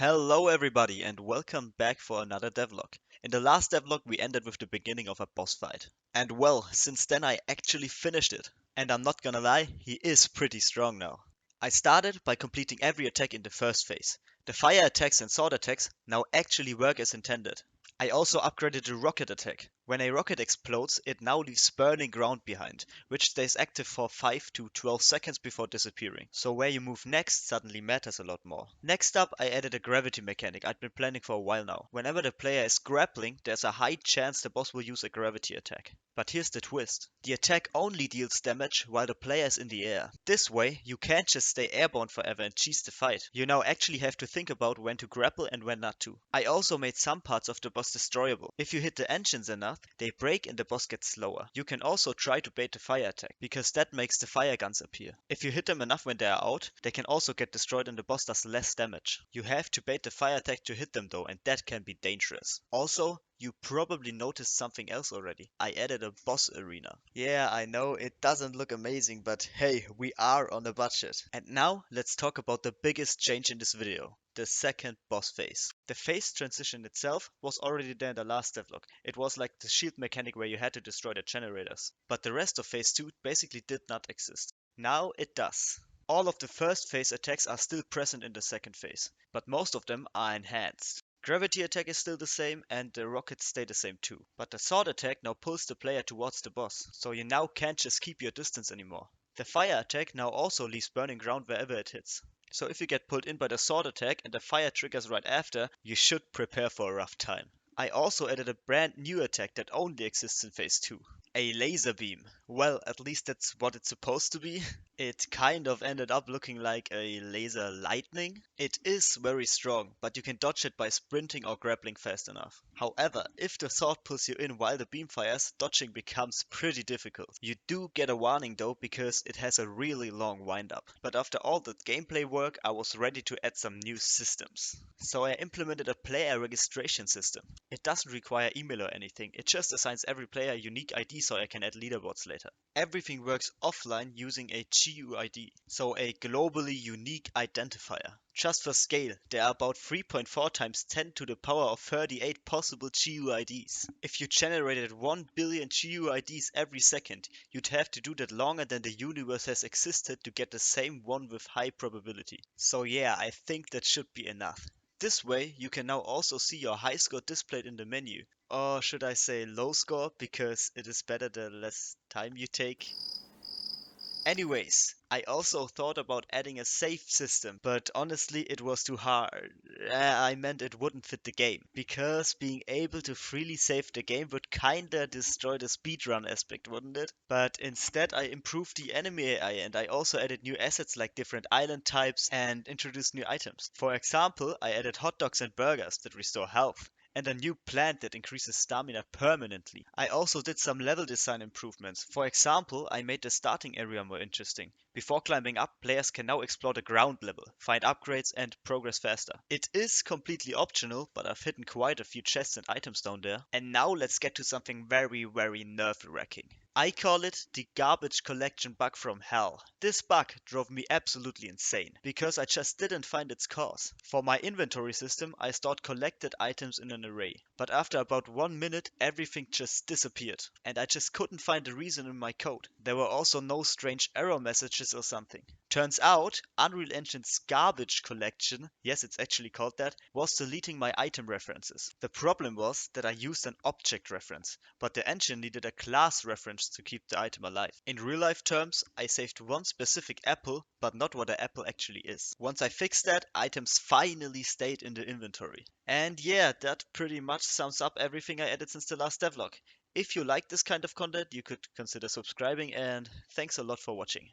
Hello everybody and welcome back for another devlog. In the last devlog we ended with the beginning of a boss fight. And well, since then I actually finished it. And I'm not gonna lie, he is pretty strong now. I started by completing every attack in the first phase. The fire attacks and sword attacks now actually work as intended. I also upgraded the rocket attack. When a rocket explodes, it now leaves burning ground behind, which stays active for 5 to 12 seconds before disappearing. So where you move next suddenly matters a lot more. Next up, I added a gravity mechanic I'd been planning for a while now. Whenever the player is grappling, there's a high chance the boss will use a gravity attack. But here's the twist. The attack only deals damage while the player is in the air. This way, you can't just stay airborne forever and cheese the fight. You now actually have to think about when to grapple and when not to. I also made some parts of the boss destroyable. If you hit the engines enough, they break and the boss gets slower. You can also try to bait the fire attack, because that makes the fire guns appear. If you hit them enough when they are out, they can also get destroyed and the boss does less damage. You have to bait the fire attack to hit them though, and that can be dangerous. Also, you probably noticed something else already. I added a boss arena. Yeah, I know it doesn't look amazing, but hey, we are on a budget. And now let's talk about the biggest change in this video. The second boss phase. The phase transition itself was already there in the last devlog. It was like the shield mechanic where you had to destroy the generators. But the rest of phase 2 basically did not exist. Now it does. All of the first phase attacks are still present in the second phase, but most of them are enhanced. Gravity attack is still the same and the rockets stay the same too. But the sword attack now pulls the player towards the boss, so you now can't just keep your distance anymore. The fire attack now also leaves burning ground wherever it hits. So if you get pulled in by the sword attack and the fire triggers right after, you should prepare for a rough time. I also added a brand new attack that only exists in phase 2. A laser beam. Well, at least that's what it's supposed to be. It kind of ended up looking like a laser lightning. It is very strong, but you can dodge it by sprinting or grappling fast enough. However, if the sword pulls you in while the beam fires, dodging becomes pretty difficult. You do get a warning though, because it has a really long wind up. But after all the gameplay work, I was ready to add some new systems. So I implemented a player registration system. It doesn't require email or anything, it just assigns every player a unique ID so I can add leaderboards later. Everything works offline using a GUID, so a globally unique identifier. Just for scale, there are about 3.4 times 10 to the power of 38 possible GUIDs. If you generated 1 billion GUIDs every second, you'd have to do that longer than the universe has existed to get the same one with high probability. So yeah, I think that should be enough. This way, you can now also see your high score displayed in the menu. Or should I say low score, because it is better the less time you take. Anyways, I also thought about adding a save system, but honestly it was too hard. I meant it wouldn't fit the game, because being able to freely save the game would kinda destroy the speedrun aspect, wouldn't it? But instead I improved the enemy AI and I also added new assets like different island types and introduced new items. For example, I added hot dogs and burgers that restore health, and a new plant that increases stamina permanently. I also did some level design improvements. For example, I made the starting area more interesting. Before climbing up, players can now explore the ground level, find upgrades and progress faster. It is completely optional, but I've hidden quite a few chests and items down there. And now let's get to something very nerve-wracking. I call it the garbage collection bug from hell. This bug drove me absolutely insane, because I just didn't find its cause. For my inventory system, I stored collected items in an array, but after about 1 minute, everything just disappeared, and I just couldn't find the reason in my code. There were also no strange error messages or something. Turns out, Unreal Engine's garbage collection, yes it's actually called that, was deleting my item references. The problem was that I used an object reference, but the engine needed a class reference to keep the item alive. In real life terms, I saved one specific apple, but not what an apple actually is. Once I fixed that, items finally stayed in the inventory. And yeah, that pretty much sums up everything I added since the last devlog. If you like this kind of content, you could consider subscribing, and thanks a lot for watching.